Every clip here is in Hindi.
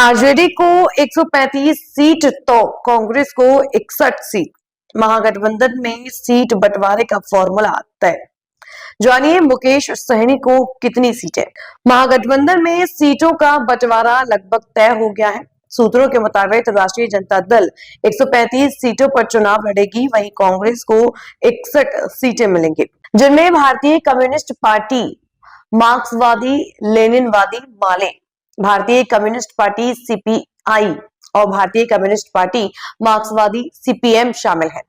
आरजेडी को 135 सीट तो कांग्रेस को 61 सीट। महागठबंधन में सीट बंटवारे का फॉर्मूला तय। जानिए मुकेश सहनी को कितनी सीटें। महागठबंधन में सीटों का बंटवारा लगभग तय हो गया है। सूत्रों के मुताबिक राष्ट्रीय जनता दल 135 सीटों पर चुनाव लड़ेगी, वहीं कांग्रेस को 61 सीटें मिलेंगी, जिनमें भारतीय कम्युनिस्ट पार्टी, मार्क्सवादी लेनिनवादी माले, भारतीय कम्युनिस्ट पार्टी सीपीआई और भारतीय कम्युनिस्ट पार्टी मार्क्सवादी सीपीएम शामिल है।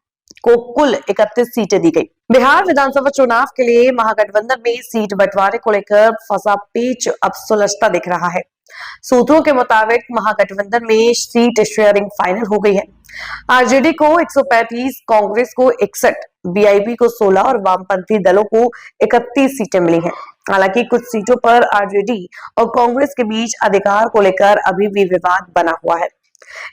को कुल 31 सीटें दी गई। बिहार विधानसभा चुनाव के लिए महागठबंधन में सीट बंटवारे को लेकर फंसा पेच अब सुलझता दिख रहा है। सूत्रों के मुताबिक महागठबंधन में सीट शेयरिंग फाइनल हो गई है। आरजेडी को 135, कांग्रेस को 61, बीआईपी को 16 और वामपंथी दलों को 31 सीटें मिली हैं। हालांकि कुछ सीटों पर आरजेडी और कांग्रेस के बीच अधिकार को लेकर अभी भी विवाद बना हुआ है।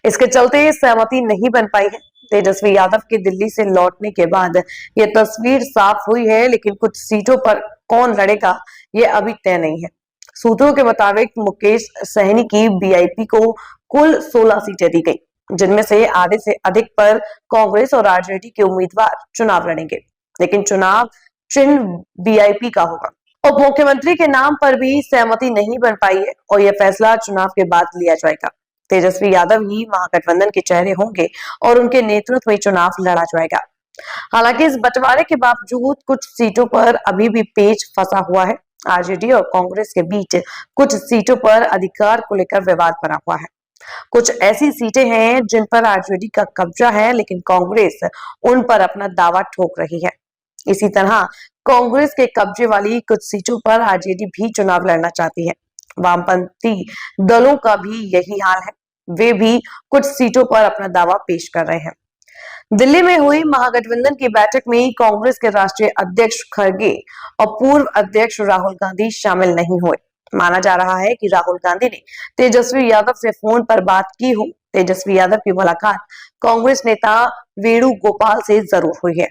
इसके चलते सहमति नहीं बन पाई है। तेजस्वी यादव के दिल्ली से लौटने के बाद यह तस्वीर साफ हुई है, लेकिन कुछ सीटों पर कौन लड़ेगा ये अभी तय नहीं है। सूत्रों के मुताबिक मुकेश सहनी की बीआईपी को कुल 16 सीटें दी गई, जिनमें से आधे से अधिक पर कांग्रेस और आरजेडी के उम्मीदवार चुनाव लड़ेंगे, लेकिन चुनाव चिन्ह बीआईपी का होगा। उप मुख्यमंत्री के नाम पर भी सहमति नहीं बन पाई है और यह फैसला चुनाव के बाद लिया जाएगा। तेजस्वी यादव ही महागठबंधन के चेहरे होंगे और उनके नेतृत्व में चुनाव लड़ा जाएगा। हालांकि इस बंटवारे के बावजूद कुछ सीटों पर अभी भी पेच फंसा हुआ है। आरजेडी और कांग्रेस के बीच कुछ सीटों पर अधिकार को लेकर विवाद बना हुआ है। कुछ ऐसी सीटें हैं जिन पर आरजेडी का कब्जा है, लेकिन कांग्रेस उन पर अपना दावा ठोक रही है। इसी तरह कांग्रेस के कब्जे वाली कुछ सीटों पर आरजेडी भी चुनाव लड़ना चाहती है। वामपंथी दलों का भी यही हाल है, वे भी कुछ सीटों पर अपना दावा पेश कर रहे हैं। दिल्ली में हुई महागठबंधन की बैठक में कांग्रेस के राष्ट्रीय अध्यक्ष खड़गे और पूर्व अध्यक्ष राहुल गांधी शामिल नहीं हुए। माना जा रहा है कि राहुल गांधी ने तेजस्वी यादव से फोन पर बात की हो। तेजस्वी यादव की मुलाकात कांग्रेस नेता वेणुगोपाल से जरूर हुई है।